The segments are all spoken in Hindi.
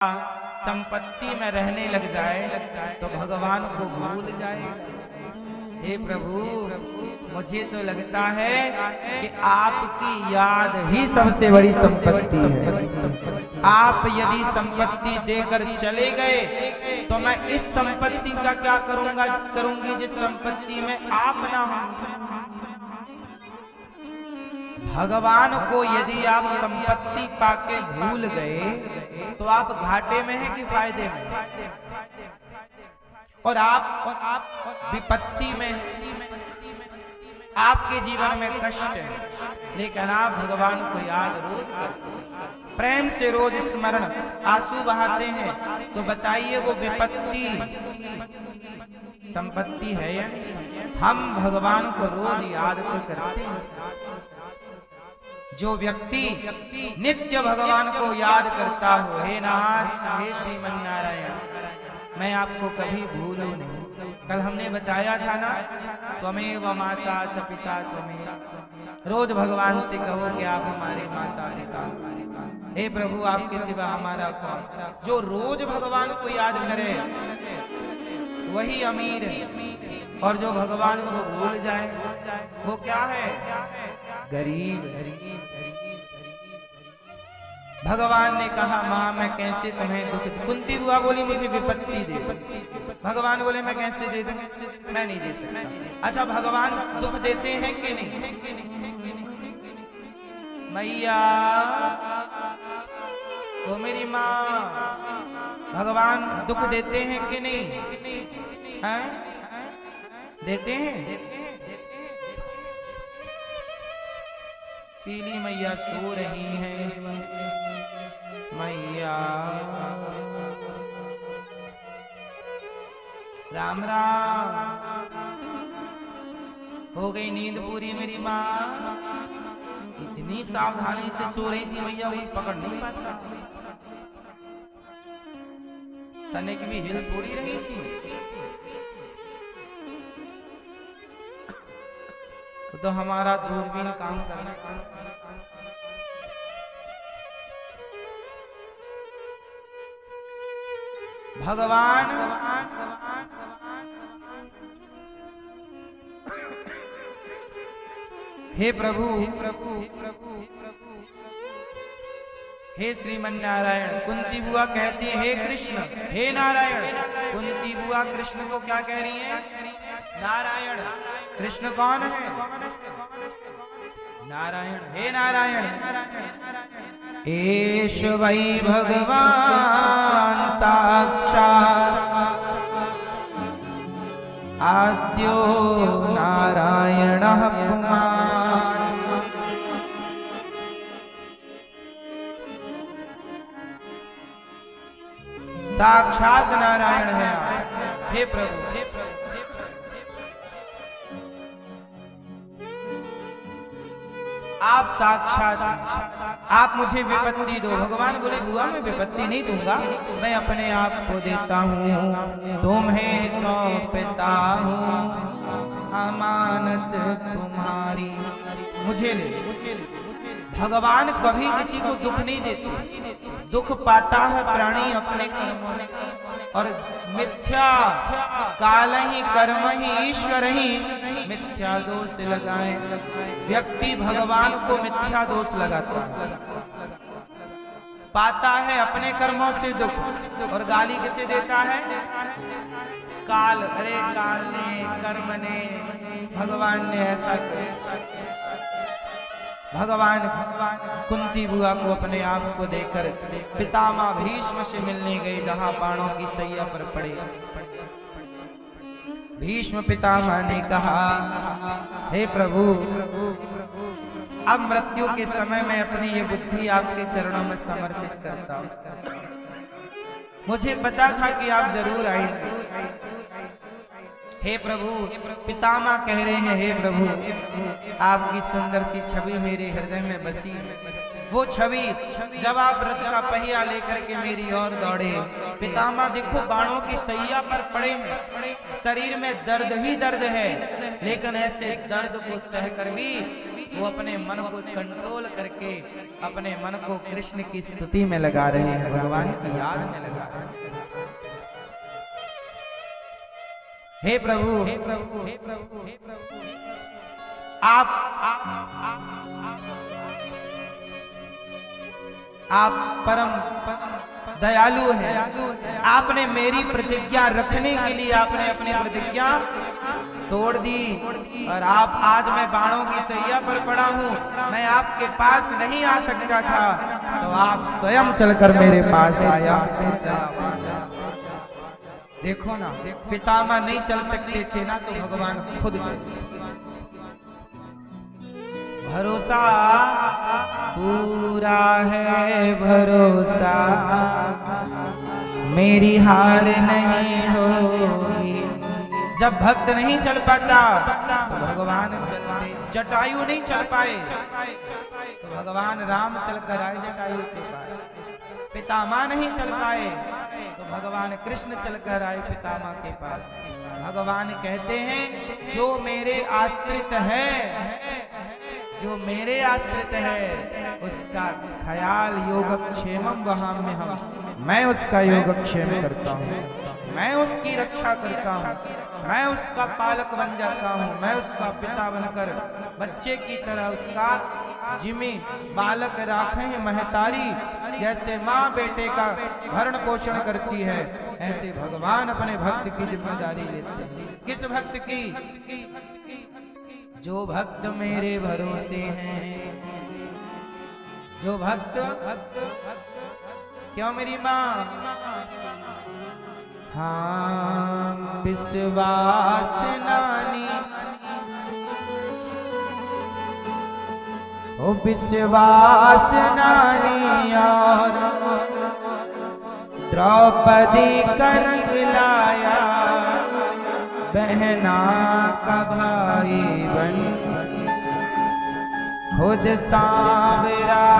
संपत्ति में रहने लग जाए तो भगवान को भूल जाए। हे प्रभु, मुझे तो लगता है कि आपकी याद ही सबसे बड़ी संपत्ति है। आप यदि संपत्ति देकर चले गए तो मैं इस संपत्ति का क्या करूंगी जिस संपत्ति में आप ना हो। भगवान को यदि आप संपत्ति पाके भूल गए तो आप घाटे में हैं कि फायदे में। और आप विपत्ति में, आपके जीवन में कष्ट है, लेकिन आप भगवान को याद रोज करते, प्रेम से रोज स्मरण आंसू बहाते हैं, तो बताइए वो विपत्ति संपत्ति है या नहीं? हम भगवान को रोज याद तो करते हैं। जो व्यक्ति नित्य भगवान को याद करता हो, हे नाथ, हे श्रीमन नारायण, मैं आपको कभी भूलूं नहीं। कल हमने बताया था ना, त्वमेव माता च पिता च मे। रोज भगवान से कहो कि आप हमारे माता पिता। हे प्रभु, आपके सिवा हमारा कौन? जो रोज भगवान को याद करे वही अमीर है, और जो भगवान को भूल जाए वो क्या है? गरीब। भगवान ने कहा, माँ मैं कैसे तुम्हें दुख। कुंती बुआ बोली मुझे विपत्ति दे। भगवान बोले मैं कैसे दे दूं? मैं नहीं दे सकता। अच्छा, भगवान दुख देते हैं कि नहीं? मैया, तो मेरी माँ, भगवान दुख देते हैं कि नहीं? हैं? देते हैं। पीली मैया सो रही हैं। मैया राम राम, हो गई नींद पूरी मेरी माँ? इतनी सावधानी से सो रही थी मैया, कोई पकड़ नहीं पाता। तनिक भी हिल थोड़ी रही थी। तो हमारा दूरबीन काम करना। भगवान हे प्रभु, हे श्रीमन नारायण। कुंती बुआ कहती है, हे कृष्ण, हे नारायण। कुंती बुआ कृष्ण को क्या कह रही है? नारायण। कृष्ण कौन है? नारायण। हे नारायण, एष वै भगवान साक्षात् आद्यो नारायणः पुमान्। साक्षात नारायण है। हे प्रभु, हे प्रभु, आप साक्षात, आप मुझे विपत्ति दो। भगवान बोले, बुआ मैं विपत्ति नहीं दूंगा, मैं अपने आप को देता हूँ, तुम्हें सौंपता हूँ अमानत तुम्हारी, मुझे ले। भगवान कभी किसी को दुख नहीं देते। दुख पाता है प्राणी अपने कर्मों से, और मिथ्या काल ही कर्म ही ईश्वर ही मिथ्या दोष लगाए। व्यक्ति भगवान को मिथ्या दोष लगाता है, पाता है अपने कर्मों से दुख, और गाली किसे देता है? काल। अरे काल ने, कर्म ने, भगवान ने ऐसा किया। भगवान कुंती बुआ को अपने आप को देकर पितामह भीष्म से मिलने गए, जहां बाणों की सैया पर पड़े। भीष्म पितामह ने कहा, हे प्रभु, अब मृत्यु के समय में अपनी ये बुद्धि आपके चरणों में समर्पित करता हूं। मुझे पता था कि आप जरूर आएंगे। हे प्रभु, पितामह कह रहे हैं, हे प्रभु, आपकी सुंदर सी छवि मेरे हृदय में बसी। वो छवि जब आप रथ का पहिया लेकर के मेरी ओर दौड़े, पितामह देखो बाणों की सैया पर पड़े हैं, शरीर में दर्द ही दर्द है, लेकिन ऐसे दर्द को सहकर भी वो अपने मन को कंट्रोल करके अपने मन को कृष्ण की स्तुति में लगा रहे हैं, भगवान की याद में लगा रहे हैं। हे प्रभु, हे प्रभु, हे प्रभु, हे प्रभु, आप परम दयालु हैं। आपने मेरी प्रतिज्ञा रखने के लिए आपने अपनी प्रतिज्ञा तोड़ दी और आप आज मैं बाणों की सैया पर पड़ा हूँ, मैं आपके पास नहीं आ सकता था, तो आप स्वयं चलकर मेरे पास आया। देखो ना, पितामह नहीं चल सकते थे ना, तो भगवान खुद गए। भरोसा पूरा है भरोसा, मेरी हार नहीं होगी। जब भक्त नहीं चल पाता तो भगवान चलते। जटायु नहीं चल पाए तो भगवान राम चलकर आए जटायु के पास। पितामह नहीं चल पाए तो भगवान कृष्ण चलकर आए पितामह के पास। भगवान कहते हैं जो मेरे आश्रित है, जो मेरे आश्रित है उसका ख्याल योगक्षेमम वहां में मैं उसका योगक्षेम करता हूँ, मैं उसकी रक्षा करता हूँ, मैं उसका पालक बन जाता हूँ, मैं उसका पिता बनकर बच्चे की तरह उसका जिम्मे बालक राखे हैं महतारी, जैसे माँ बेटे का भरण पोषण करती है, ऐसे भगवान अपने भक्त की जिम्मेदारी लेते हैं। किस भक्त की? जो भक्त मेरे भरोसे हैं, जो भक्त क्यों मेरी माँ? हाँ विश्वास नानी, ओ विश्वास नानी और द्रौपदी का रंग लाया, बहना का भाई बन खुद सांवराया।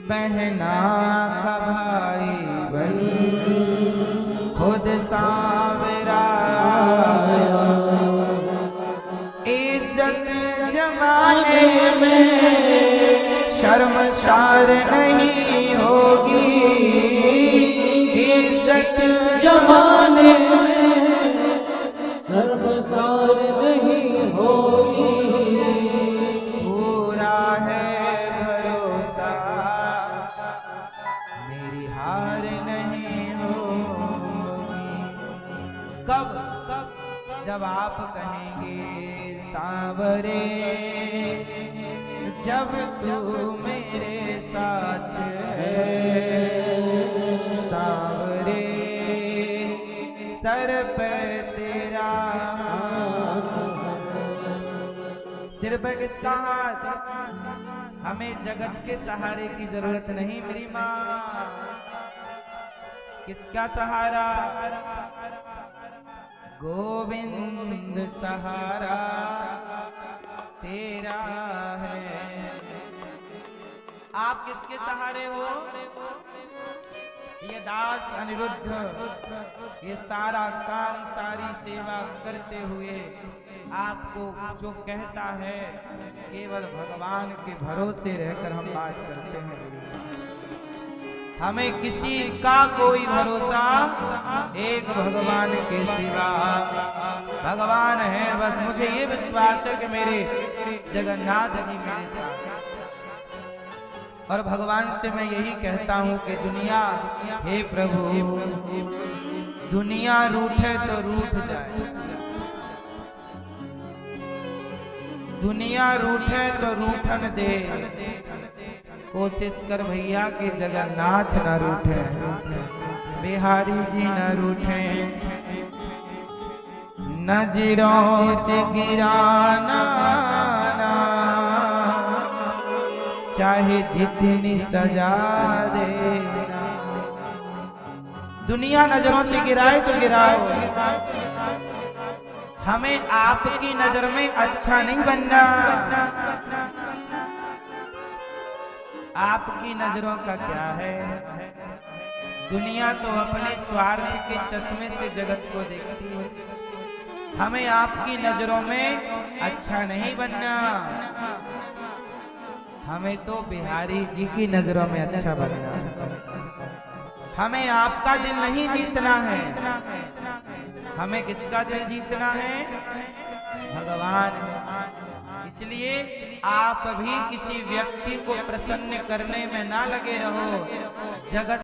बहना का भाई बन खुद सांवराया। इज्जत जमाने में शर्मसार नहीं होगी, इज्जत जमाने में शर्मसार नहीं होगी। पूरा है भरोसा, मेरी हार नहीं होगी। कब? जब आप कहेंगे सांवरे, जब तू मेरे साथ है सांवरे, सर पे तेरा सिर पे किसका हाथ? हमें जगत के सहारे की जरूरत नहीं मेरी माँ। किसका सहारा? गोविंद सहारा तेरा है। आप किसके सहारे हो? ये दास अनिरुद्ध ये सारा काम सारी सेवा करते हुए आपको जो कहता है, केवल भगवान के भरोसे रहकर हम बात करते हैं। हमें किसी का कोई भरोसा एक भगवान के सिवा। भगवान है बस, मुझे ये विश्वास है कि मेरे जगन्नाथ जी मेरे साथ। और भगवान से मैं यही कहता हूँ कि दुनिया, हे प्रभु, दुनिया रूठे तो रूठ जाए, दुनिया रूठे तो रूठन दे। कोशिश कर भैया कि जगन्नाथ न रूठे, बिहारी जी न रूठे। नजरों से गिराना चाहे जितनी सजा देना। दुनिया नजरों से गिराए तो गिराओ, हमें आपकी नजर में अच्छा नहीं बनना। आपकी नजरों का क्या है? दुनिया तो अपने स्वार्थ के चश्मे से जगत को देखती है। हमें आपकी नजरों में अच्छा नहीं बनना, हमें तो बिहारी जी की नजरों में अच्छा बनना है। हमें आपका दिल नहीं जीतना है, हमें किसका दिल जीतना है? भगवान। इसलिए आप भी किसी व्यक्ति को प्रसन्न करने में ना लगे रहो। जगत